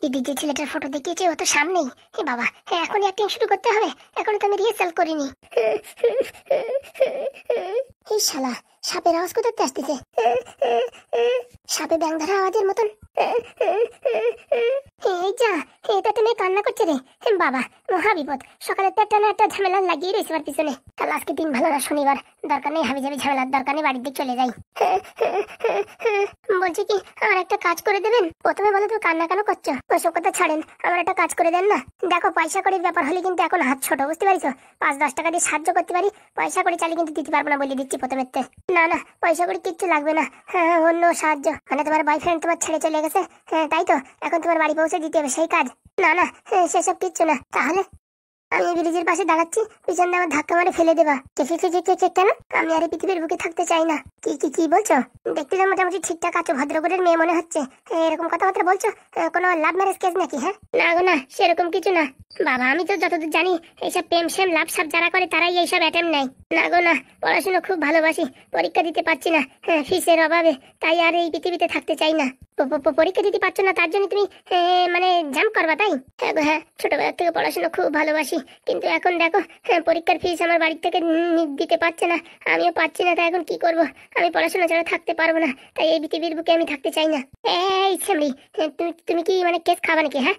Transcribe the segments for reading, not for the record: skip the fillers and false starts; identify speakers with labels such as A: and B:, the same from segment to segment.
A: দিদি যে ছেলেটার ফটো দেখিয়েছে ও তো সামনেই। হে বাবা, হ্যাঁ এখনই অ্যাক্টিং শুরু করতে হবে। এখনো তো আমি রিহার্সাল করিনি। এই শালা, সাপের আওয়াজ কোথাতে আসতেছে? সাপে ব্যাং ধরা আওয়াজের মতন। এই যা, এটা তুমি কান্না করছে রে। বাবা, মহা বিপদ। সকালে তো একটা না একটা ঝামেলা লাগিয়ে রয়েছে আমার পিছনে। কাল আজকে দিন ভালো না, শনিবার। দরকার নেই হাবি যাবি ঝামেলার, দরকার নেই, বাড়ির দিকে চলে যাই। বলছি কি, আমার একটা কাজ করে দেবেন? প্রথমে বলো তুমি কান্না কেন করছো? ওইসব কথা ছাড়েন, আমার একটা কাজ করে দেন না। দেখো, পয়সা কড়ির ব্যাপার হলে কিন্তু এখন হাত ছোট, বুঝতে পারিস? 5-10 টাকা দিয়ে সাহায্য করতে পারি, পয়সা করে চালিয়ে কিন্তু দিতে পারবো না বলে দিচ্ছি প্রথমেতে। না না, পয়সা করে কিচ্ছু লাগবে না। হ্যাঁ, অন্য সাহায্য মানে তোমার বয়ফ্রেন্ড তোমার ছেড়ে চলে গেছে, হ্যাঁ তাই তো? এখন তোমার বাড়ি পৌঁছে দিতে হবে, সেই কাজ? না না, সেসব কিচ্ছু না। তাহলে আমি ব্রিজের পাশে দাঁড়াচ্ছি, পিছন দিয়ে আমার ধাক্কা মারে ফেলে দেবা? কেন? আমি আর এই পৃথিবীর বুকে থাকতে চাই না। কি কি কি বলছো? দেখতে তো মোটামুটি ঠিকঠাক আছো, ভদ্রঘরের মেয়ে মনে হচ্ছে। এরকম কথাবার্তা বলছো? কোনো লাভ ম্যারেজ কেস নাকি? হ্যাঁ না গো না, সেরকম কিছু না। বাবা, আমি তো যতদূর জানি এইসব প্রেম সেম লাভ সাপ যারা করে তারাই এইসব অ্যাটেম্প নেয়। না গো না, পড়াশোনা খুব ভালোবাসি, পরীক্ষা দিতে পারছি না ফিসের অভাবে, তাই আর এই পৃথিবীতে থাকতে চাই না। পরীক্ষা দিতে পারছো না তার জন্য তুমি মানে জাম্প করবা, তাই? হ্যাঁ গো হ্যাঁ, ছোটবেলা থেকে পড়াশোনা খুব ভালোবাসি, কিন্তু এখন দেখো পরীক্ষার ফিস আমার বাড়ি থেকে দিতে পারছে না, আমিও পাচ্ছি না, তাই এখন কি করব? আমি পড়াশোনা ছাড়া থাকতে পারবো না, তাই এই পৃথিবীর বুকে আমি থাকতে চাই না। এই ছেমড়ি, তুমি কি মানে কেস খাবা নাকি? হ্যাঁ,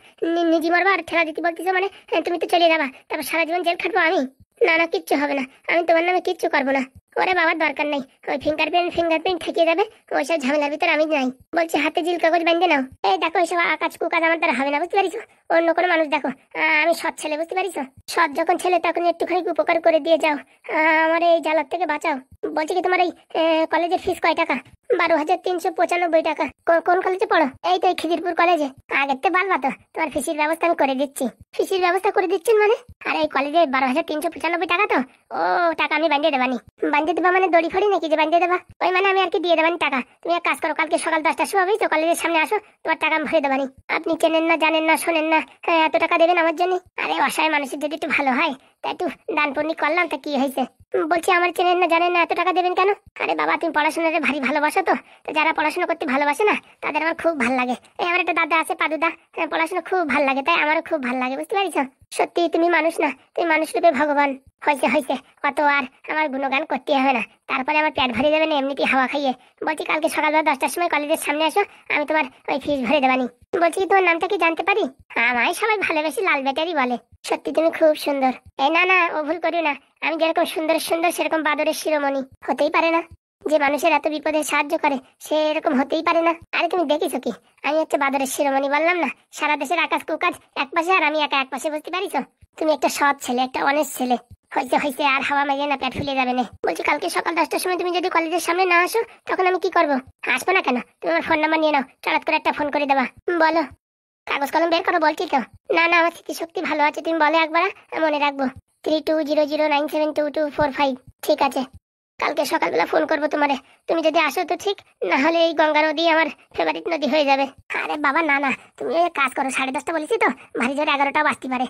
A: নিজে মরবা আর ঠেলা দিতে বলতেছো মানে? তুমি তো চলে যাবা, তারপর সারা জীবন জেল খাটবো আমি? না না, কিচ্ছু হবে না, আমি তোমার নামে কিচ্ছু করবো না। ওরে বাবার দরকার নাই, ওই ফিঙ্গারপ্রিন্ট ঠেকিয়ে যাবে, ওইসব ঝামেলার ভিতরে আমি নাই। বলছি হাতে জিল কাগজ বেঁধে নাও। এই দেখো, এইসব আকাজ কুকাজ আমার দ্বারা হবে না, বুঝতে পারিস? অন্য কোনো মানুষ দেখো, আমি সৎ ছেলে, বুঝতে পারিস? সৎ যখন ছেলে তখন একটুখানি উপকার করে দিয়ে যাও, আমার এই জ্বালার থেকে বাঁচাও। বলছি কি, তোমার এই কলেজের ফিস কয় টাকা? 12,395 টাকা। কোন কলেজে পড়ো? এই তো এই খিদিরপুর কলেজে। আগের তো বালবা তো, তোমার ফিসির ব্যবস্থা আমি করে দিচ্ছি। ফিসির ব্যবস্থা করে দিচ্ছেন মানে? আর এই কলেজে 12,395 টাকা তো, ও টাকা আমি বাঁধিয়ে দেবানি। বাঁধিয়ে দেবা মানে দড়ি ফড়ি নাকি যে বাঁধিয়ে দেবা? ওই মানে আমি আর কি দিয়ে দেবানি টাকা। তুমি এক কাজ করো, কালকে সকাল 10টার সময় বুঝছো কলেজের সামনে আসো, তোমার টাকা আমি ভরে দেবানি। আপনি চেনেন না, জানেন না, শোনেন না, এত টাকা দেবেন আমার জন্য? আরে অসহায় মানুষের যদি একটু ভালো হয়, তা একটু দান পুণ্য করলাম, তা কি হয়েছে? বলছি আমার চেনেন না জানেন না, এত টাকা দেবেন কেন? আরে বাবা, তুমি পড়াশোনাতে ভারী ভালোবাসো তো, যারা পড়াশোনা করতে ভালোবাসে না তাদের আমার খুব ভালো লাগে। এই আমার একটা দাদা আছে, পাদুদা, পড়াশোনা খুব ভালো লাগে, তাই আমারও খুব ভালো লাগে, বুঝতে পারিস? সত্যি তুমি মানুষ না, তুমি মানুষ রূপে ভগবান। হয়েছে হয়েছে, অত আর আমার গুণগান করতে হবে না, তারপরে আমার পেট ভরে দেবে না এমনিতেই হাওয়া খাইয়ে। বলছি কালকে সকালবেলা 10টার সময় কলেজের সামনে আসো, আমি তোমার ওই ফিস ভরে দেবানি। বলছি তোমার নামটা কি জানতে পারি? আমায় সবাই ভালোবেসে লাল ব্যাটারি বলে। সত্যি তুমি খুব সুন্দর। এই না না, ও ভুল করিও না, আমি যেরকম সুন্দর সুন্দর সেরকম বাদরের শিরোমণি হতেই পারে না। যে মানুষের এত বিপদে সাহায্য করে সে এরকম হতেই পারে না। আরে তুমি দেখিছো কি, আমি হচ্ছে বাদরের শিরোমণি বললাম না? সারা দেশের আকাশ কুকাজ এক পাশে আর আমি একা এক পাশে, বুঝতে পারিস? তুমি একটা সৎ ছেলে, একটা অনেস্ট ছেলে। হয়েছে হয়েছে, আর হাওয়া মারিয়ে না, পেট ফুলে যাবে না। বলছি কালকে সকাল 10টার সময় তুমি যদি কলেজের সামনে না আসো, তখন আমি কি করবো? আসবো না কেন? তুমি আমার ফোন নাম্বার নিয়ে নাও, চড়াত করে একটা ফোন করে দেবা। বলো, কাগজ কলম বের করো। বলছি তো, না না, আমার স্মৃতিশক্তি ভালো আছে, তুমি বলে একবার, মনে রাখবো। 3200972245। ঠিক আছে, কালকে সকালবেলা ফোন করবো তোমারে। তুমি যদি আসো তো ঠিক, না হলে এই গঙ্গা নদী আমার ফেভারিট নদী হয়ে যাবে। আরে বাবা না না, তুমি কাজ করো, 10:30 বলেছি তো, ভারী জোরে 11টা বাজতে পারে,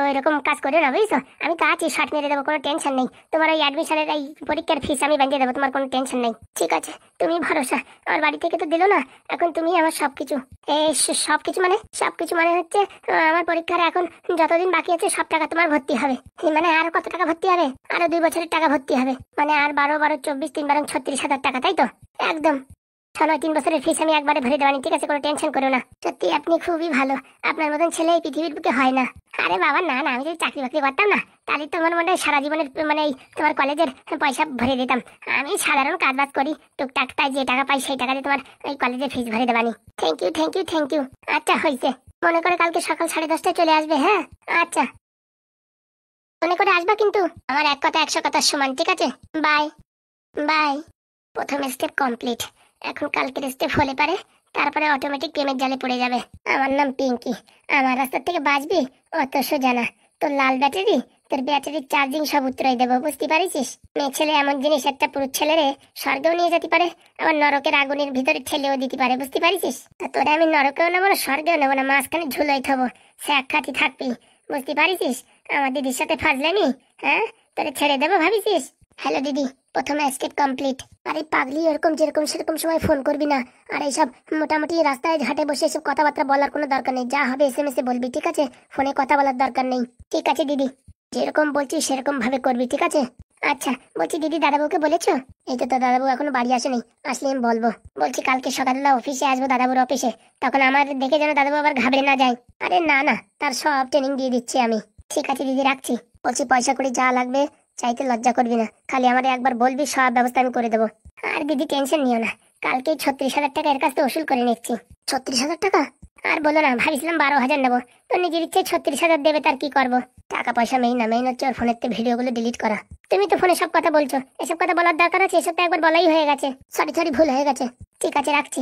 A: ওইরকম কাজ করো না, বুঝছো? আমি তো আছি, শর্ট মেরে দেবো, কোনো টেনশন নেই। তোমার ওই অ্যাডমিশনের এই পরীক্ষার ফিস আমি বাঁধিয়ে দেবো, তোমার কোনো টেনশন নেই। ঠিক আছে, তুমি ভরসা। আমার বাড়ি থেকে তো দিলো না, এখন তুমি আমার সবকিছু। এই সবকিছু মানে? সবকিছু মানে হচ্ছে আমার পরীক্ষার এখন যতদিন বাকি আছে সব টাকা তোমার ভর্তি হবে। মানে আর কত টাকা ভর্তি হবে? আরো 2 বছরের টাকা ভর্তি হবে, মানে আর 12-12-24 3-12 36,000 টাকা, তাই তো? একদম। 6-9 3 বছরের ফিস আমি একবারে ভরে দেওয়ানি, ঠিক আছে? কোনো টেনশন করো না। সত্যি আপনি খুবই ভালো, আপনার মতন ছেলে এই পৃথিবীর বুকে হয় না। আরে বাবা না না, আমি যদি চাকরি বাকরি করতাম না, তাহলে তোমার মনে হয় সারা জীবনের মানে তোমার কলেজের পয়সা ভরে দিতাম। আমি সাধারণ কাজ বাজ করি টুকটাক, তাই যে টাকা পাই সেই টাকা দিয়ে তোমার এই কলেজের ফিস ভরে দেবানি। Thank you thank you thank you. আচ্ছা হয়েছে, মনে করে কালকে সকাল 10:30টায় চলে আসবে। হ্যাঁ আচ্ছা, মনে করে আসবা কিন্তু। আমার এক কথা 100 কথার সমান, ঠিক আছে? Bye bye. প্রথম স্টেপ কমপ্লিট, এখন কালকের স্টেপ হলে পারে তারপরে অটোমেটিক প্রেমের জালে পড়ে যাবে। আমার নাম পিঙ্কি, আমার রাস্তা থেকে বাঁচবি অত সোজা না। তোর লাল ব্যাটারি, তোর ব্যাটারির চার্জিং সব উত্তরাই দেবো, বুঝতে পারিস? মেয়ে ছেলে এমন জিনিস, একটা পুরুষ ছেলেরে স্বর্গেও নিয়ে যেতে পারে, আবার নরকের আগুনের ভিতরে ঠেলেও দিতে পারে, বুঝতে পারিস? তা তোরে আমি নরকেও নেবো না, স্বর্গেও নেবো না, মাঝখানে ঝুলোই থাকবো, সে এক খাতি থাকবি, বুঝতে পারিস? আমার দিদির সাথে ফাজলামি, হ্যাঁ? তোরে ছেড়ে দেবো ভাবিস? হ্যালো দিদি, প্রথম স্টেপ কমপ্লিট। আরে পাগলি, এরকম যেরকম সেরকম সময় ফোন করবি না। আর এইসব মোটামুটি রাস্তায় ঘাটে বসে এসব কথাবার্তা বলার কোনো দরকার নেই। যা হবে SMS এ বলবি, ঠিক আছে? ফোনে কথা বলার দরকার নেই। ঠিক আছে দিদি, যেরকম বলছি সেরকম ভাবে করবি, ঠিক আছে? আচ্ছা, বলছি দিদি দাদাবুকে বলেছো? এই তো দাদাবু এখনো বাড়ি আসেনি, আসলে আমি বলবো। বলছি কালকে সকালবেলা অফিসে আসবো, দাদাবুর অফিসে। তখন আমার দেখে যেন দাদাবু আবার ঘাবড়ে না যায়। আরে না না, তার সব ট্রেনিং দিয়ে দিচ্ছি আমি। ঠিক আছে দিদি, রাখছি। বলছি পয়সা করে যা লাগবে চাইতে লজ্জা করবি না, খালি আমারে একবার বলবি, সব ব্যবস্থা আমি করে দেবো। আর দিদি টেনশন নিও না, কালকে 36,000 টাকা এর কাছ থেকে ওসুল করে নিচ্ছি। 36,000 টাকা? আর বলো না, ভাবিছিলাম 12,000 নেবো, তো নিজের ইচ্ছে 36,000 দেবে, তার কি করবো? টাকা পয়সা মেইন না, মেইন হচ্ছে ওর ফোনের ভিডিওগুলো ডিলিট করা। তুমি তো ফোনে সব কথা বলছো, এসব কথা বলার দরকার আছে? এসব তো একবার বলাই হয়ে গেছে। সরি সরি, ভুল হয়ে গেছে। ঠিক আছে, রাখছি।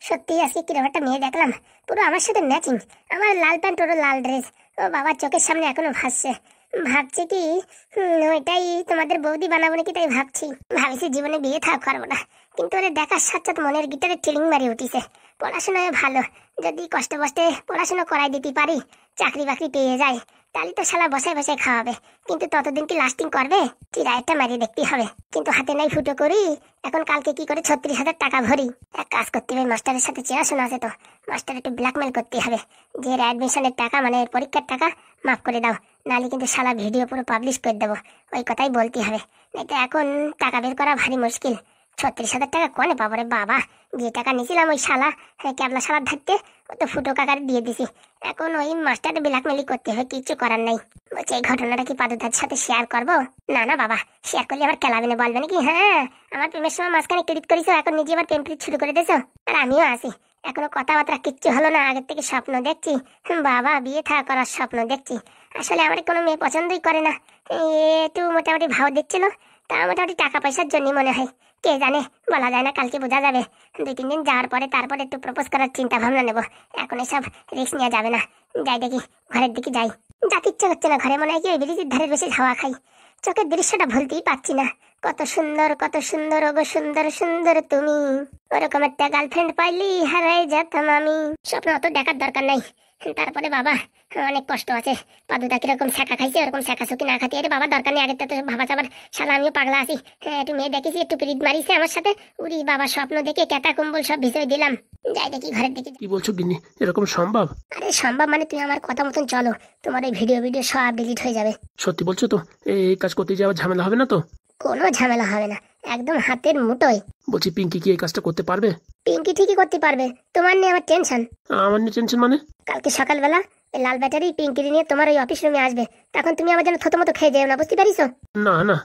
A: সত্যি আজকে কিরকম একটা মেয়ে দেখলাম, পুরো আমার সাথে ম্যাচিং। আমার লাল প্যান্ট, ওর লাল ড্রেস। ও বাবার চোখের সামনে এখনো ভাসছে। ভাবছি কি ওইটাই তোমাদের বৌদি বানাবো নাকি, তাই ভাবছি। ভাবিছি জীবনে বিয়ে থাক করবো না, কিন্তু ওরে দেখার সাথে সাথে মনের গিটারে ট্রিলিং মারি উঠিছে। পড়াশোনায় ভালো, যদি কষ্টে কষ্টে পড়াশোনা করাই দিতে পারি, চাকরি বাকরি পেয়ে যায়, তাহলে তো শালা বসায় বসায় খাওয়াবে। কিন্তু ততদিন কি লাস্টিং করবে? চিরাইটা মারিয়ে দেখতে হবে। কিন্তু হাতে নাই ফুটো করি, এখন কালকে কি করে 36,000 টাকা ভরি। এক কাজ করতে হবে, মাস্টারের সাথে চেনাশোনা আছে তো, মাস্টার একটু ব্ল্যাকমেল করতে হবে যে অ্যাডমিশনের টাকা মানে পরীক্ষার টাকা মাফ করে দাও, নাহলে কিন্তু শালা ভিডিও পুরো পাবলিশ করে দেবো। ওই কথাই বলতে হবে, এটা এখন টাকা বের করা ভারী মুশকিল। 36,000 টাকা কোনে পাবো রে বাবা? যে টাকা নিয়েছিলাম ওই শালা ক্যাবলা শালার ধারতে, ও তো ফুটো কাকারে দিয়ে দিছি। এখন ওই মাস্টার ব্ল্যাকমেলই করতে হবে, কিছু করার নাই। বলছে এই ঘটনাটা কি পাদুদার সাথে শেয়ার করবো? না না বাবা, শেয়ার করলে আবার খেলাবে না, বলবে নাকি হ্যাঁ আমার প্রেমের সময় মাঝখানে ক্রেডিট করেছো, এখন নিজে আবার প্রেম শুরু করে দিয়েছো। আর আমিও আছি, এখনো কথাবার্তা কিচ্ছু হলো না, আগের থেকে স্বপ্ন দেখছি। বাবা বিয়ে থা করার স্বপ্ন দেখছি। আসলে আমার কোনো মেয়ে পছন্দই করে না, একটু মোটামুটি ভাও দিচ্ছিল, তা মোটামুটি টাকা পয়সার জন্য মনে হয়। কে জানে, বলা যায় না, কালকে বোঝা যাবে। 2-3 দিন যাওয়ার পরে তারপরে একটু প্রপোজ করার চিন্তা ভাবনা নেবো। এখন এসব রিস্ক নেওয়া যাবে না। যাই দেখি, ঘরের দিকে যাই। যাতে ইচ্ছে হচ্ছে না, ঘরে মনে হয় কি ওই ব্রিজের ধারে বসে হাওয়া খাই। চোখের দৃশ্যটা ভুলতেই পারছি না। কত সুন্দর, কত সুন্দর, ওগো সুন্দর সুন্দর তুমি। ওরকম একটা গার্লফ্রেন্ড পাইলি হারাই যেতাম আমি। স্বপ্ন অত দেখার দরকার নাই। তারপরে বাবা অনেক কষ্ট আছে। পাদুদা কিরকম শেখা খাইছে, ওরকম শেখা সুখি না খাতে, বাবা দরকার নেই। আগে তো ভাবা চাবার শালা আমিও পাগলা আছি। একটু মেয়ে দেখেছি, একটু পিরিত মারিছে আমার সাথে। উরি বাবা, স্বপ্ন দেখে কেতা কম্বল সব ভিজে দিলাম। যাই দেখি ঘরের দিকে।
B: কি বলছো গিন্নি, এরকম সম্ভব?
A: আরে সম্ভব মানে তুমি আমার কথা মতন চলো, তোমার এই ভিডিও সব ডিলিট হয়ে যাবে।
B: সত্যি বলছো তো? এই কাজ করতে যাওয়া ঝামেলা হবে না তো?
A: কোনো ঝামেলা হবে না, একদম হাতের মুঠোয়।
B: বলছি পিঙ্কি কি এই কাজটা করতে পারবে?
A: পিঙ্কি ঠিকই করতে পারবে, তোমার নিয়ে আমার টেনশন।
B: আমার নিয়ে টেনশন মানে?
A: কালকে সকালবেলা এই লাল ব্যাটারি পিঙ্কি নিয়ে তোমার ওই অফিস রুমে আসবে, তখন তুমি আবার যেন থতমতো খেয়ে যাও না, বুঝতে পারিছো?
B: না না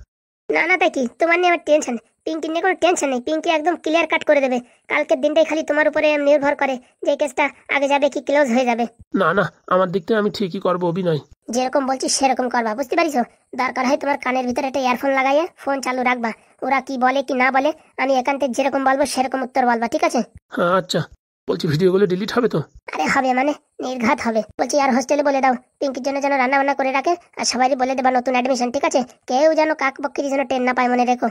A: না না, তাই কি? তোমার নিয়ে আমার টেনশন। পিঙ্কি নিয়ে কোনো টেনশন নেই, পিঙ্কি একদম ক্লিয়ার কাট করে দেবে। কালকের দিনটাই খালি তোমার উপরে নির্ভর করে যে কেসটা আগে যাবে কি ক্লোজ হয়ে যাবে।
B: না না, আমার দিক থেকে আমি ঠিকই করবো অভিনয়।
A: যেরকম বলছি সেরকম করবা, বুঝতে পারিছো? দরকার হয় তোমার কানের ভিতরে একটা ইয়ারফোন লাগাইয়ে ফোন চালু রাখবা। ওরা কি বলে কি না বলে আমি এখান থেকে যেরকম বলবো সেরকম উত্তর বলবা, ঠিক আছে?
B: হ্যাঁ আচ্ছা। বলছি ভিডিওগুলো ডিলিট হবে তো?
A: আরে হবে মানে, নির্ঘাত হবে। বলছি আর হোস্টেলে বলে দাও পিঙ্কির জন্য যেন রান্না বান্না করে রাখে, আর সবাই বলে দেবা নতুন অ্যাডমিশন, ঠিক আছে? কেউ যেন কাক বক্কিরি যেন টেন না পায়, মনে রেখো।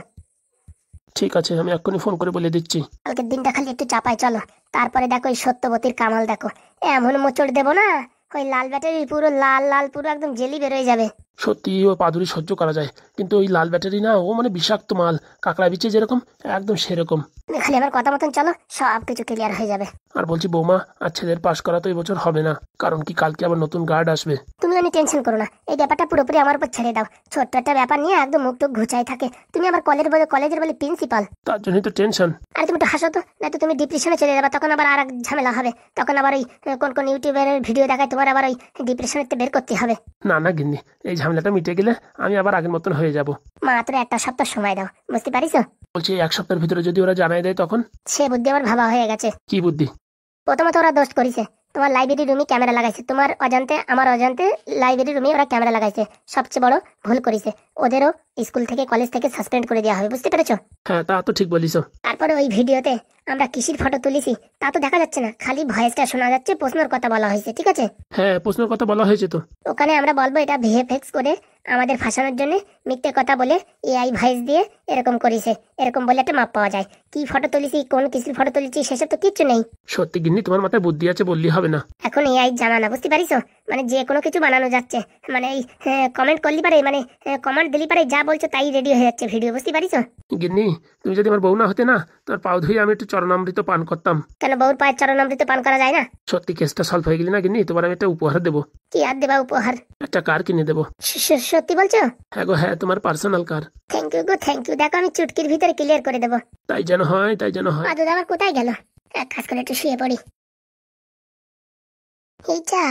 B: ঠিক আছে, আমি এক্ষুনি ফোন করে বলে দিচ্ছি।
A: কালকের দিনটা খালি একটু চাপায় চলো, তারপরে দেখো ওই সত্যবতীর কামাল দেখো। এমন মোচড় দেবো না, ওই লাল ব্যাটারি পুরো লাল লাল পুরো একদম জেলি বেরোয় যাবে।
B: সত্যি ও পাদুরি সহ্য করা যায়, কিন্তু ওই লাল ব্যাটারি না, ও মানে বিষাক্ত মাল। কাঁকড়া বিচে যেরকম একদম সেরকম।
A: তুমি খালি আমার কথা মতন চলো, সব কিছু ক্লিয়ার হয়ে যাবে।
B: আর বলছি বৌমা, আর ছেলের পাশ করা তো এবছর হবে না, কারণ কি কালকে আবার নতুন গার্ড আসবে।
A: তুমি অনেক টেনশন করো না, এই ব্যাপারটা পুরোপুরি আমার উপর ছেড়ে দাও। ছোট্ট একটা ব্যাপার নিয়ে একদম মুখ টুক ঘুচাই থাকে। তুমি আমার কলেজের বলে প্রিন্সিপাল।
B: তার জন্যই তো টেনশন।
A: আর তুমি একটু হাসো তো, না তো তুমি ডিপ্রেশনে চলে যাবে, তখন আবার আর এক ঝামেলা হবে। তখন আবার ওই কোন ইউটিউবের ভিডিও দেখায়, তোমার আবার ওই ডিপ্রেশনের বের করতে হবে।
B: না না গিন্নি, এই ঝামেলাটা মিটে গেলে আমি আবার আগের মতন হয়ে যাব।
A: মাত্র একটা সপ্তাহ সময় দাও, বুঝতে পারিছো?
B: বলছি এক সপ্তাহের ভিতরে যদি ওরা জানাই দেয় তখন?
A: সে বুদ্ধি আমার ভাবা হয়ে গেছে।
B: কি বুদ্ধি?
A: প্রথমত ওরা দোষ করেছে, তোমার লাইব্রেরি রুমে ক্যামেরা লাগাইছে। তোমার অজান্তে আমার অজান্তে লাইব্রেরি রুমে ওরা ক্যামেরা লাগাইছে। সবচেয়ে বড় ভুল করেছে, ওদেরও স্কুল থেকে কলেজ থেকে সাসপেন্ড করে দেওয়া হবে, বুঝতে পেরেছো?
B: হ্যাঁ তা তো ঠিক বলিস।
A: তারপরে ওই ভিডিওতে আমরা কিসির ফটো তুলেছি তা তো দেখা যাচ্ছে না, খালি ভয়েসটা শোনা যাচ্ছে, প্রশ্নের কথা বলা হয়েছে, ঠিক আছে?
B: হ্যাঁ প্রশ্নের কথা বলা হয়েছে তো।
A: ওখানে আমরা বলবো এটা ভিএফএক্স করে আমাদের ফাঁসানোর জন্য মিথ্যে কথা বলে AI ভয়েস দিয়ে এরকম করেছে, এরকম বলে একটা মাপ পাওয়া যায়। কি ফটো তুলেছি, কোন কিসির ফটো তুলেছি সেসব তো কিচ্ছু নেই।
B: সত্যি গিন্নি, তোমার মাথায় বুদ্ধি আছে বললি হবে না।
A: এখন AI জামানা, বুঝতে পারিছো? মানে যে কোনো কিছু বানানো যাচ্ছে, মানে এই কমেন্ট করলি পারে, মানে কমেন্ট দিলি পারে, যা বলছো তাই রেডি হয়ে যাচ্ছে ভিডিও, বুঝতে পারিছো?
B: গিন্নি, তুমি যদি আমার বউ না হতে না, তোমার পাও ধুয়ে আমি একটু চরণামৃত পান করতাম।
A: কেন বউর পায়ের চরণামৃত পান করা যায় না?
B: সত্যি কেসটা সলভ হয়ে গেলি না গিন্নি, তোমার আমি একটা উপহার দেবো।
A: কি আর দেবা উপহার?
B: একটা কার কিনে দেবো।
A: সত্যি বলছো?
B: হ্যাঁ গো হ্যাঁ, তোমার পার্সোনাল কার।
A: থ্যাংক ইউ গো থ্যাংক ইউ। দেখো আমি চুটকির ভিতরে ক্লিয়ার করে দেবো।
B: তাই যেন হয়, তাই যেন হয়।
A: পাদুদা আবার কোথায় গেল? এক কাজ করে একটু শুয়ে পড়ি। এই যা,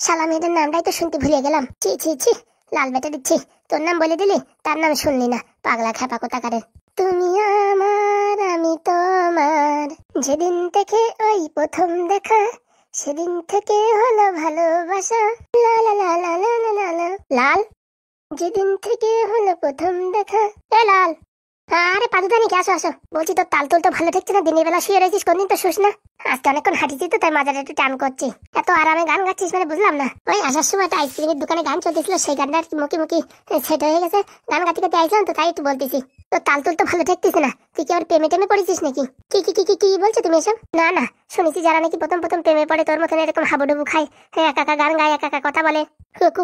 A: শালা মেয়েটার নামটাই তো শুনতে ভুলে গেলাম। ছি ছি ছি, লাল বেটা দিচ্ছি। তোর নাম বলে দিলি, তার নাম শুনলি না, পাগলা খ্যাপা কোথাকারে। তুমি আমার আমি তোমার, যেদিন থেকে ওই প্রথম দেখা, সেদিন থেকে হলো ভালোবাসা। লা লা লা লা লা লা লা লা। লাল, যেদিন থেকে হলো প্রথম দেখা। এ লাল, আরে পাদুদা নাকি? আসো আসো। বলছি তোর তাল তুল তো ভালো ঠেকছে না, দিনের বেলা শুয়ে রয়েছিস, কোনদিন তো শুস না। আজকে অনেকক্ষণ হাঁটিছি তো, তাই মাজারে একটু টান করছি। এত আরামে গান গাচ্ছিস মানে বুঝলাম না। ওই আসার সময় একটা আইসক্রিমের দোকানে গান চলতেছিল, সেই গানটার মুখে মুখে সেট হয়ে গেছে। গান গাতে গাতে আইসলাম তো, তাই একটু বলতেছি। তোর তাল তুল তো ভালো ঠেকতেছে না। তুই কি আবার প্রেমে টেমে পড়েছিস নাকি? কি কি কি কি কি বলছো তুমি এসব? না না, শুনেছি যারা নাকি প্রথম প্রথম প্রেমে পড়ে তোর মতন এরকম হাবুডুবু খায়, একা একা গান গায়, একা একা কথা বলে।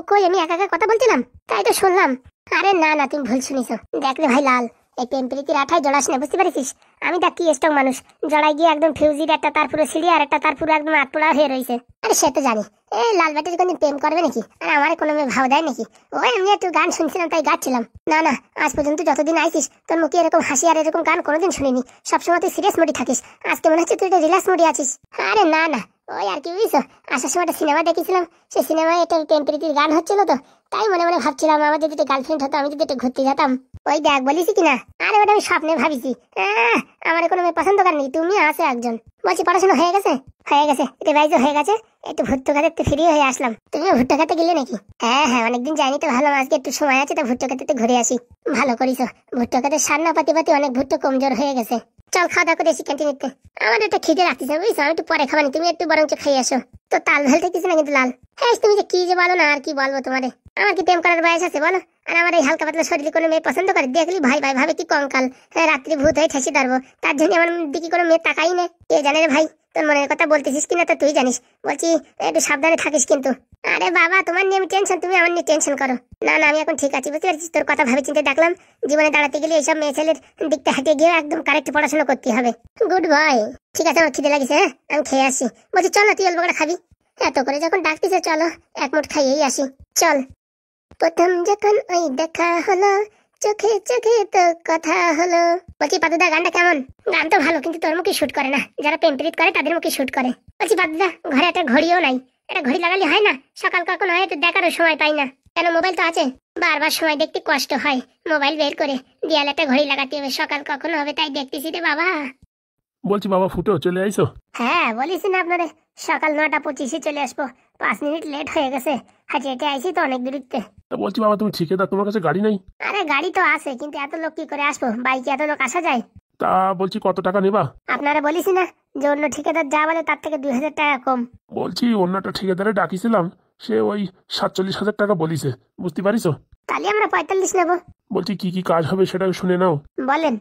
A: কই আমি একা একা কথা বলছিলাম? তাই তো শুনলাম। আরে না না, তুমি ভুল শুনিস। দেখলে ভাই লাল, এই প্রেম প্রীতির আঠায় জড়াস না, বুঝতে পারিস? আমি দেখ কি স্ট্রং মানুষ, জড়াই গিয়ে একদম ফিউজির একটা তার পুরো সিঁড়ি, আর একটা তার পুরো একদম আটপোড়া হয়ে রয়েছে। আরে সে তো জানি, এই লাল ব্যাটারি কোনদিন প্রেম করবে নাকি? আর আমার কোনো মেয়ে ভাও দেয় নাকি? ওই এমনি একটু গান শুনছিলাম তাই গাচ্ছিলাম। না না, আজ পর্যন্ত যতদিন আইছিস তোর মুখে এরকম হাসি আর এরকম গান কোনোদিন শুনিনি। সবসময় তুই সিরিয়াস মুডে থাকিস, আজকে মনে হচ্ছে তুই একটা রিল্যাক্স মুডে আছিস। আরে না না, ওই আর কি বুঝছো, আসার সময় একটা সিনেমা দেখেছিলাম, সেই সিনেমায় একটা প্রেম প্রীতির গান হচ্ছিল তো, তাই মনে মনে ভাবছিলাম আমার যদি একটা গার্লফ্রেন্ড হতো, আমি যদি একটু ঘুরতে যেতাম। ওই দেখ বলিস কিনা। আরে ওটা আমি স্বপ্নে ভাবিছি। আমার কোনো মেয়ে পছন্দ করেনি, তুমি আছে একজন। বলছি পড়াশোনা হয়ে গেছে? হয়ে গেছে, রিভাইজও হয়ে গেছে। একটু ভুট্টো খেতে ফ্রি হয়ে আসলাম। তুমিও ভুট্টো খেতে গেলে নাকি? হ্যাঁ হ্যাঁ, অনেকদিন যাইনি তো, ভালো আজকে একটু সময় আছে তো ভুট্টো খেতে ঘুরে আসি। ভালো করিস, ভুট্টো খেতে সান্না পাতি পাতি অনেক ভুট্টো কমজোর হয়ে গেছে। চল খাওয়া দাওয়া করে এসি ক্যান্টিনেতে। আমার একটা খিদে রাখতেছে বুঝছো, আমি একটু পরে খাবানি, তুমি একটু বরঞ্চ খাই আসো। তো তাল ভালতে কিছু না কিন্তু লাল। হ্যাঁ তুমি যে কি যে বলো না, আর কি বলবো তোমারে। আমার কি প্রেম করার বয়স আছে বলো? আর আমার এই হালকা পাতলা শরীরে কোনো মেয়ে পছন্দ করে? দেখলি ভাই ভাই ভাবে কি কঙ্কাল, রাত্রি ভূত হয়ে ঠেসে ধরবো, তার জন্য আমার দিকে কোনো মেয়ে তাকাই না। কে জানে রে ভাই, তোর মনের কথা বলতেছিস কিনা তো তুই জানিস। বলছি একটু সাবধানে থাকিস কিন্তু। আরে বাবা, তোমার নিয়ে আমি টেনশন, তুমি আমার নিয়ে টেনশন করো না। না আমি এখন ঠিক আছি, বুঝতে পারছিস? তোর কথা ভাবে চিন্তে দেখলাম, জীবনে দাঁড়াতে গেলে এইসব মেয়ে ছেলের দিকটা হাঁটে গিয়ে একদম কারেক্ট পড়াশোনা করতে হবে। Good boy. ঠিক আছে, আমার খিদে লাগিছে, হ্যাঁ আমি খেয়ে আসি। বলছি চল না, তুই অল্প করে খাবি? এত করে যখন ডাকতেছে চলো এক মুঠ খাইয়েই আসি, চল। প্রথম যখন ওই দেখা হলো, চোখে চোখে তো কথা হলো। বলছি পাদুদা গানটা কেমন? গান তো ভালো, কিন্তু তোর মুখে শুট করে না, যারা প্রেম প্রীত করে তাদের মুখে শুট করে। বলছি পাদুদা ঘরে একটা ঘড়িও নাই, একটা ঘড়ি লাগালে হয় না? সকাল কখন হয় একটু দেখারও সময় পাই না। কেন মোবাইল তো আছে, বারবার সময় দেখতে কষ্ট হয়, মোবাইল বের করে দেয়ালে একটা ঘড়ি লাগাতে হবে, সকাল কখন হবে তাই দেখতেছি রে বাবা।
B: বলছি বাবা ফুটো চলে আইসো?
A: হ্যাঁ বলিস না আপনারে, সকাল 9:25 চলে আসবো, 5 মিনিট লেট হয়ে গেছে, হাঁটে হেঁটে আইসি তো অনেক দূরত্বে।
B: তা বলছি বাবা তুমি ঠিকাদার, তোমার কাছে গাড়ি নেই?
A: আরে গাড়ি তো আছে, কিন্তু এত লোক কি করে আসবো, বাইকে এত লোক আসা যায়?
B: তা বলছি কত টাকা নেবা?
A: আপনারা বলিস না যে অন্য ঠিকাদার যা বলে তার থেকে 2000 টাকা কম।
B: বলছি অন্যটা ঠিকাদারে ডাকিছিলাম, সে ওই 47,000 টাকা বলিছে, বুঝতে পারিস?
A: তাহলে আমরা 45 নেবো।
B: বলছি কি কি কাজ হবে সেটা শুনে নাও।
A: বলেন।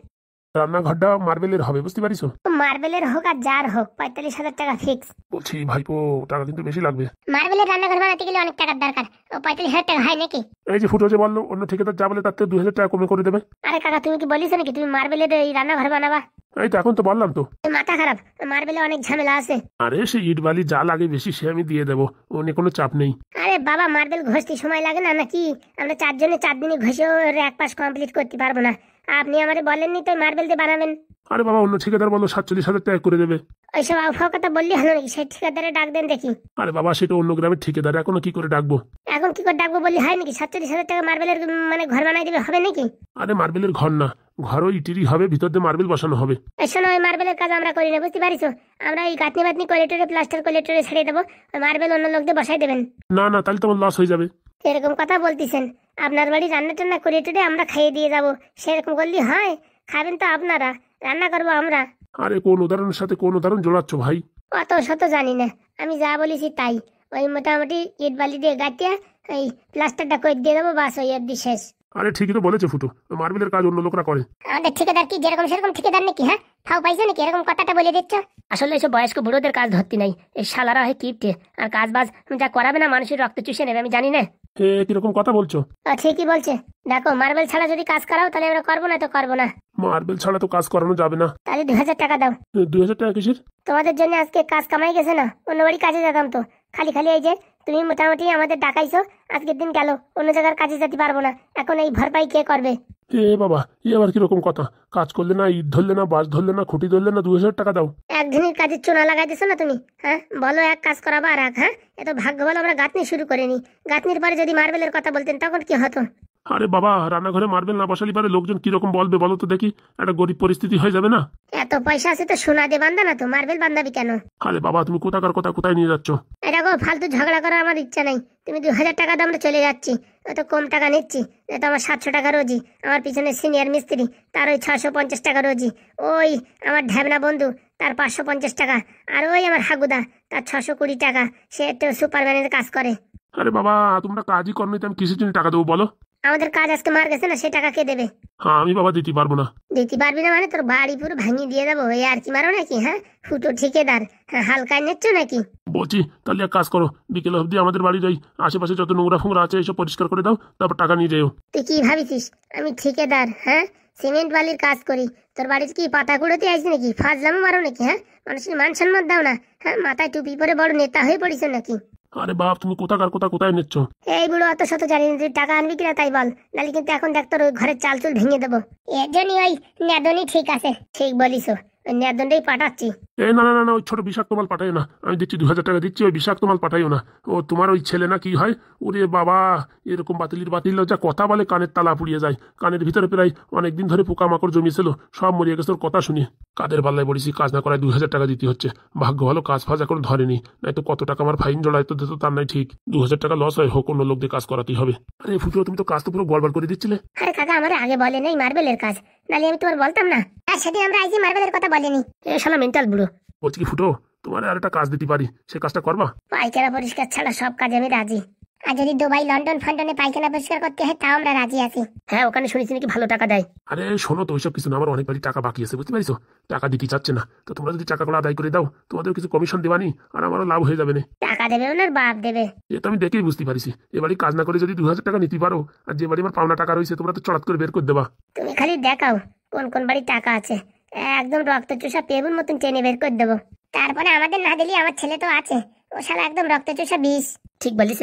B: রান্নাঘরটা মার্বেলের হবে, বুঝতে পারিস?
A: মার্বেলের হোক আর যার হোক 45,000 টাকা ফিক্স।
B: বলছি ভাইপো টাকা কিন্তু বেশি লাগবে।
A: মার্বেলের রান্নাঘর বানাতে গেলে অনেক টাকার দরকার, ও 45,000 টাকা হয় নাকি?
B: এই যে ফুটো যে বললো অন্য ঠিকাদার যা বলে তার থেকে 2,000 টাকা কমে করে দেবে।
A: আরে কাকা তুমি কি বলিস নাকি তুমি মার্বেলের এই রান্নাঘর বানাবা?
B: এই তো এখন তো বললাম তো।
A: মাথা খারাপ, মার্বেলে অনেক ঝামেলা আছে।
B: আরে সে ইট বালি যা লাগে বেশি সে আমি দিয়ে দেবো, ও নিয়ে কোনো চাপ নেই।
A: আরে বাবা মার্বেল ঘষতে সময় লাগে না নাকি? আমরা 4 জনে 4 দিনে ঘষেও এক পাশ কমপ্লিট করতে পারবো না। আপনি আমারে বলেননি তো মার্বেল দিয়ে বানাবেন।
B: আরে বাবা অন্য ঠিকাদার বললো 47,000 টাকা করে দেবে।
A: ওইসব আবহাওয়া কথা বললি হলো নাকি? সেই ঠিকাদারে ডাক দেন দেখি।
B: আরে বাবা সেটা অন্য গ্রামের ঠিকাদার, এখনো কি করে ডাকবো?
A: এখন কি করে ডাকবো বললি হয় নাকি? 47,000 টাকা মার্বেলের মানে ঘর বানাই দিবে হবে নাকি?
B: আরে মার্বেলের ঘর না, ঘরও ইটেরই হবে, ভিতর দিয়ে মার্বেল বসানো হবে।
A: এই শোনো, ওই মার্বেলের কাজ আমরা করি না, বুঝতে পারিস? আমরা এই গাঁথনি বাতনি কোলেটরে প্লাস্টার কোলেটরে ছেড়ে দেবো, ওই মার্বেল অন্য লোক দিয়ে বসাই দেবেন।
B: না না, তাহলে তোমার লস হয়ে যাবে।
A: এরকম কথা বলতেছেন? আপনার বাড়ি রান্না টান্না কোলেটরে আমরা খাইয়ে দিয়ে যাবো, সেরকম করলি হয়? খাবেন তো আপনারা, রান্না করবো আমরা।
B: আরে কোন উদাহরণের সাথে কোন উদাহরণ জোড়াচ্ছ ভাই?
A: অত শত জানি না, আমি যা বলেছি তাই। ওই মোটামুটি ইট বালি দিয়ে গাঁথিয়া এই প্লাস্টারটা করে দিয়ে দেবো, বাস ওই অব্দি শেষ।
B: আরে ঠিকই তো বলেছে ফুটু, মার্বেলের কাজ অন্য লোকরা করে।
A: আমাদের ঠিকাদার কি যেরকম সেরকম ঠিকাদার নাকি? হ্যাঁ ফাও পাইছো নাকি এরকম কথাটা বলে দিচ্ছ? আসলে এসব বয়স্ক বুড়োদের কাজ ধরতে নাই, এই শালারা হয় কিপটে, আর কাজ বাজ যা করাবে না মানুষের রক্ত চুষে নেবে, আমি জানি না।
B: হে কিরকম কথা বলছো?
A: ঠিকই বলছে। দেখো, মার্বেল ছাড়া যদি কাজ করাও তাহলে আমরা করবো না, তো করবো না।
B: মার্বেল ছাড়া তো কাজ করানো যাবে না।
A: তাহলে 2000 টাকা দাও।
B: 2000 টাকা কিসের?
A: তোমাদের জন্য আজকে কাজ কামাই গেছে না, অন্য বাড়ি কাজে যেতাম তো। খালি খালি এই যে তুমি মোটামুটি আমাদের ডাকাইছো, আজকের দিন গেল, অন্য জায়গার কাজে যেতে পারবো না। এখন এই ভরপাই কে করবে?
B: হে বাবা, আবার কিরকম কথা? কাজ করলে না, ইট ধরলে না, বাঁশ ধরলে না, খুঁটি ধরলে না, 2000 টাকা দাও?
A: একদিনের কাজের চুনা লাগাই দিছো না তুমি। হ্যাঁ বলো, এক কাজ করাবো আর এক। হ্যাঁ, এত ভাগ্য ভালো আমরা গাঁথনি শুরু করিনি। গাঁথনির পরে যদি মার্বেলের কথা বলতেন তখন কি হতো?
B: আরে বাবা, রান্নাঘরে মার্বেল না বসালি পারে লোকজন কিরকম বলবে বলো তো দেখি? একটা গরিব পরিস্থিতি হয়ে যাবে না?
A: এত পয়সা আছে তো সোনা দিয়ে বান্ধা না, তো মার্বেল বান্ধাবি কেন?
B: আরে বাবা, তুমি কোথাকার কথা কোথায় নিয়ে যাচ্ছ?
A: এটা গো, ফালতু ঝগড়া করার আমার ইচ্ছা নাই। তুমি 2000 টাকা দাম, আমরা চলে যাচ্ছি। অত কম টাকা নিচ্ছি। এটা আমার 700 টাকা রোজি। আমার পিছনে সিনিয়র মিস্ত্রি, তার ওই 650 টাকা রোজি। ওই আমার ঢ্যাবনা বন্ধু, তার 550 টাকা। আর ওই আমার হাগুদা, তার 620 টাকা। সে একটু সুপারম্যানের কাজ করে।
B: আরে বাবা, তোমরা কাজই করনি তো আমি কিসের জন্য টাকা দেবো বলো?
A: আমাদের কাজ আজকে মার গেছে না, সে টাকা কে দেবে?
B: হ্যাঁ, আমি বাবা দিতে পারবো না।
A: দিতে পারবি না মানে তোর বাড়ি পুরো ভাঙিয়ে দিয়ে দেবো। এই আর কি মারো নাকি? হ্যাঁ, ফুটো ঠিকাদার। হ্যাঁ, হালকায় নিচ্ছ নাকি?
B: বলছি তাহলে এক কাজ করো, বিকেল অবধি আমাদের বাড়ির ওই আশেপাশে যত নোংরা ফোংরা আছে এইসব পরিষ্কার করে দাও, তারপর টাকা নিয়ে যাও।
A: তুই কি ভাবিছিস আমি ঠিকাদার? হ্যাঁ, সিমেন্ট বালির কাজ করি। তোর বাড়িতে কি পাতা কুড়োতে আসি নাকি? ফাজলামো মারো নাকি? হ্যাঁ, মানুষের মান সম্মান দাও না? হ্যাঁ, মাথায় টুপি পরে বড় নেতা হয়ে পড়িস নাকি?
B: আরে বাপ, তুমি কোথাকার কথা কোথায় নিচ্ছ?
A: এই বুড়ো অত শত জানি না, তুই টাকা আনবি কিনা তাই বল, নাহলে কিন্তু এখন দেখ তোর ওই ঘরের চাল চুল ভেঙে দেবো। এর জন্যই ওই নেদনই ঠিক আছে। ঠিক বলিস, ওই নেদনটাই পাঠাচ্ছি।
B: এই না না না না, ওই ছোট বিষাক্ত মাল পাঠাইও না। আমি দিচ্ছি 2000 টাকা দিচ্ছি, ওই বিষাক্ত মাল পাঠাইও না। ও তোমার ওই ছেলে না কি হয়? ওরে বাবা, এরকম বাতিলির বাতিল যা কথা বলে, কানের তালা পুড়িয়ে যায়। কানের ভিতরে প্রায় অনেকদিন ধরে পোকামাকড় জমিয়েছিল, সব মরিয়ে গেছে ওর কথা শুনে। কাদের পাল্লায় পড়েছি, কাজ না করায় 2000 টাকা দিতে হচ্ছে। ভাগ্য ভালো কাজ ফাজ এখন ধরেনি, নয়তো কত টাকা আমার ফাইন জড়ায় তো দিত তার নাই ঠিক। 2000 টাকা লস হয় হোক, অন্য লোক দিয়ে কাজ করাতেই হবে। আরে ফুটো, তুমি তো কাজ তো পুরো গড়বড় করে দিচ্ছিলে।
A: আরে কাকা, আমার আগে বলে নেই মার্বেলের কাজ, নাহলে আমি তোমার বলতাম না। আর সেদিন আমরা আইজি মার্বেলের কথা বলিনি। এ শালা মেন্টাল বুড়ো।
B: বলছি কি ফুটো, তোমার আর একটা কাজ দিতে পারি, সে কাজটা করবা?
A: পায়খানা পরিষ্কার ছাড়া সব কাজে আমি রাজি। আর যদি দুবাই লন্ডন ফন্ডনে পায়খানা পরিষ্কার করতে হয় তাও আমরা রাজি আছি। হ্যাঁ, ওখানে শুনেছি নাকি ভালো টাকা দেয়।
B: আরে শোনো তো, ওইসব কিছু না, আমার অনেক বাড়ি টাকা বাকি আছে, বুঝতে পারিছো? টাকা দিতে চাচ্ছে না, তো তোমরা যদি টাকাগুলো আদায় করে দাও, তোমাদের কিছু কমিশন দেবানি, আর আমারও লাভ হয়ে যাবে না।
A: টাকা দেবে ওনার বাপ দেবে।
B: এ তো আমি দেখেই বুঝতে পারিছি। এবারই কাজ না করে যদি 2000 টাকা নিতে পারো, আর যে বাড়ি আমার পাওনা টাকা রয়েছে তোমরা তো চড়াত করে বের করে দেবা।
A: তুমি খালি দেখাও কোন কোন বাড়ি টাকা আছে, একদম রক্ত চোষা পেগুন মতন টেনে বের করে দেবো। তারপরে আমাদের না দিলি, আমার ছেলে তো আছে, ও শালা একদম রক্ত চোষা বিষ। ঠিক বলিস।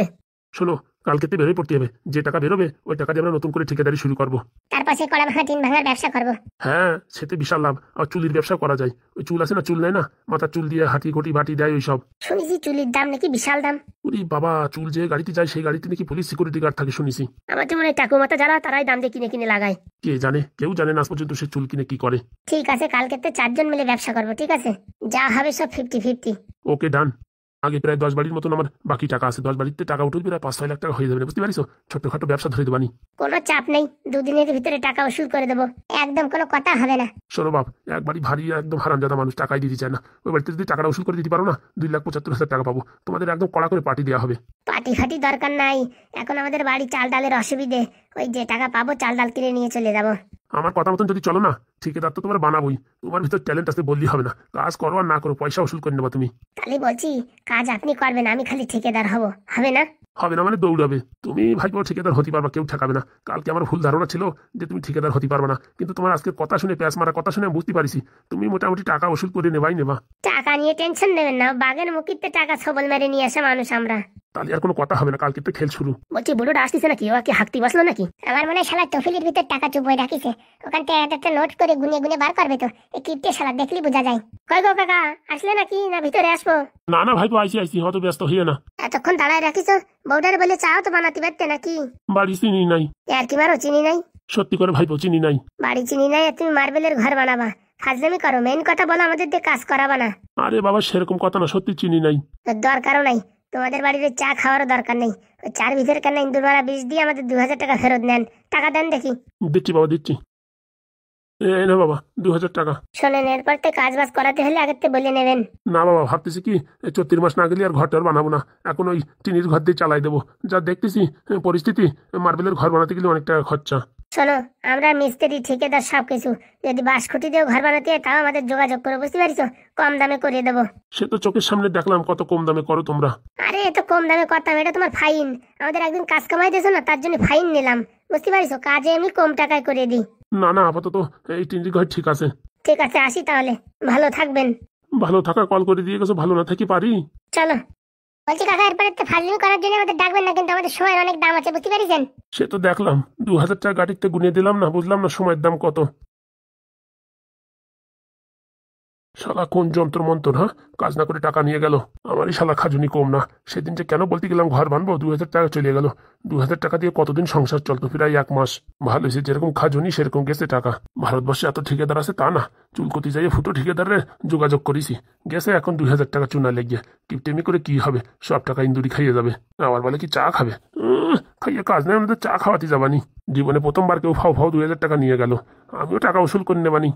B: শোনো, কালকে তো বেরোয় পড়তে হবে। যে টাকা বেরোবে ওই টাকা দিয়ে আমরা নতুন করে ঠিকাদারি শুরু করবো।
A: তার পাশে কড়া ভাঙা টিন ভাঙার ব্যবসা করবো।
B: হ্যাঁ, সেতে বিশাল লাভ। আর চুলির ব্যবসা করা যায়। ওই চুল আছে না, চুল নেয় না, মাথার চুল দিয়ে হাঁটি ঘটি বাটি দেয় ওই সব।
A: শুনেছি চুলির দাম নাকি বিশাল দাম।
B: ওরে বাবা, চুল যে গাড়িতে যায় সেই গাড়িতে নাকি পুলিশ সিকিউরিটি গার্ড থাকে শুনেছি।
A: আমার তো মনে হয় টাকুমাতা যারা, তারাই দাম দিয়ে কিনে কিনে লাগায়।
B: কে জানে, কেউ জানে না আজ পর্যন্ত সে চুল কিনে কি করে।
A: ঠিক আছে, কালকে তো 4 জন মিলে ব্যবসা করবো। ঠিক আছে, যা হবে সব 50-50।
B: ওকে ডান। আগে প্রায় 10 বাড়ির মতন আমার বাকি টাকা আছে। 10 বাড়িতে টাকা উঠবে প্রায় 5-6 লাখ টাকা হয়ে যাবে, বুঝতে পারিস? ছোট্টখাটো ব্যবসা ধরে দেবানি।
A: কোনো চাপ নেই, 2 দিনের ভিতরে টাকা ওসুল করে দেবো। একদম কোনো কথা হবে না।
B: শোনো বাপ, এক বাড়ি ভারী একদম হারামজাদা মানুষ, টাকাই দিতে চায় না। ওই বাড়িতে যদি টাকাটা উসুল করে দিতে পারো না, 2,75,000 টাকা পাবো। তোমাদের একদম কড়া করে পার্টি দেওয়া হবে।
A: পাটি ফাটি দরকার নাই, এখন আমাদের বাড়ি চাল ডালের অসুবিধে। ওই যে টাকা পাবো চাল ডাল কিনে নিয়ে চলে যাবো।
B: আমার কথা মতন যদি চলো না, ঠিকাদার তো তোমার বানাবোই। তোমার ভিতর ট্যালেন্ট আছে বললেই হবে না, কাজ করো আর না করো পয়সা উসুল করে নেবা তুমি।
A: তাহলে বলছি, কাজ আপনি করবেন, আমি খালি ঠিকাদার হব, হবে না?
B: হবে না মানে দৌড়াবে তুমি। ভাইপো ঠিকাদার হতে পারবা, কেউ ঠেকাবে না। কালকে আমার ভুল ধারণা ছিল যে তুমি ঠিকাদার হতে পারবে না, কিন্তু তোমার আজকে কথা শুনে, প্যাস মারা কথা শুনে বুঝতে পারিছি তুমি মোটামুটি টাকা উসুল করে নেবাই নেবা।
A: টাকা নিয়ে টেনশন নেবেন না, বাগের মুখিতে টাকা ছবল মেরে নিয়ে আসা মানুষ আমরা।
B: তাহলে আর কোনো কথা হবে না, কালকে তো খেল শুরু।
A: বলছি বুড়োটা আসতেছে নাকি? ও কি হাঁকতে বসলো নাকি? আমার মনে হয় শালা তফিলের ভিতর টাকা চুপ হয়ে রাখিছে, ওখান থেকে একটা নোট করে গুনে গুনে বার করবে। তো এই কিপটে শালা দেখলি বোঝা যায়। কই গো কাকা, আসলে নাকি, না ভিতরে আসবো?
B: না না ভাইপো, আইসি আইসি, হয়তো ব্যস্ত হইয়ে না।
A: এতক্ষণ দাঁড়ায় রাখিস, বউটারে বলে চাও তো বানাতে পারতে নাকি?
B: বাড়ি চিনি নাই।
A: আর কি মারো, চিনি নাই?
B: সত্যি করে ভাইপো, চিনি নাই।
A: বাড়ি চিনি নাই আর তুমি মার্বেলের ঘর বানাবা? ফাজলামি করো, মেন কথা বলো, আমাদের দিয়ে কাজ করাবা না।
B: আরে বাবা, সেরকম কথা না, সত্যি চিনি নাই।
A: দরকারও নাই, তোমাদের বাড়িতে চা খাওয়ারও দরকার নেই। ওই চার ভিতরে কেন ইন্দুরমারা বিষ দিয়ে আমাদের 2000 টাকা ফেরত নেন। টাকা দেন দেখি।
B: দিচ্ছি বাবা, দিচ্ছি। এই না বাবা, 2000 টাকা।
A: শোনেন, এরপর তো কাজ বাজ করাতে হলে আগের থেকে বলে নেবেন।
B: না বাবা, ভাবতেছি কি, এই 34 মাস না গেলে আর ঘরটা আর বানাবো না। এখন ওই টিনির ঘর দিয়ে চালাই দেবো। যা দেখতেছি পরিস্থিতি, মার্বেলের ঘর বানাতে গেলে অনেক টাকা খরচা।
A: শোনো, আমরা মিস্ত্রি ঠিকাদার সবকিছু, যদি বাঁশখুঁটি দিয়েও ঘর বানাতে হয় তাও আমাদের যোগাযোগ করো, বুঝতে পারিছো? কম দামে করিয়ে দেবো।
B: সে তো চোখের সামনে দেখলাম কত কম দামে করো তোমরা।
A: আরে এ তো কম দামে করতাম, এটা তোমার ফাইন। আমাদের একদিন কাজ কামাই দিয়েছো না, তার জন্য ফাইন নিলাম, বুঝতে পারিছো? কাজে এমনি কম টাকায় করে দিই।
B: না না, আপাতত এই তিনটি ঘর ঠিক আছে।
A: ঠিক আছে, আসি তাহলে, ভালো থাকবেন।
B: ভালো থাকা কল করে দিয়ে গেছো, ভালো না থাকি পারি?
A: চলো। বলছি কাকা, এরপরে তো ফাজলিমি করার জন্য আমাদের ডাকবেন না, কিন্তু আমাদের সময়ের অনেক দাম আছে, বুঝতে পারিছেন?
B: সে তো দেখলাম, 2000 টাকা গাড়িতে গুনে দিলাম না, বুঝলাম না সময়ের দাম কত। শালা কোন যন্ত্র মন্ত্র, হ্যাঁ? কাজ না করে টাকা নিয়ে গেল। আমারই শালা খাজুনি কম না। সেদিন যে কেন বলতে গেলাম ঘর বানবো, 2000 টাকা চলে গেল। 2000 টাকা দিয়ে কতদিন সংসার চলতো? প্রায় 1 মাস। ভালো হয়েছে, যেরকম খাজুনি সেরকম গেছে টাকা। ভারতবর্ষে এত ঠিকাদার আছে তা না, চুলকতি যাইয়ে ফুটো ঠিকাদারের যোগাযোগ করেছি, গেছে এখন 2000 টাকা চুনা লেগে। টিপটেমি করে কি হবে, সব টাকা ইন্দুরি খাইয়ে যাবে। আবার বলে কি চা খাবে। খাইয়ে কাজ নেই, আমাদের চা খাওয়াতে যাবানি। জীবনে প্রথমবার কেউ ফাও ফাও 2000 টাকা নিয়ে গেল, আমিও টাকা উসুল করে নেবানি।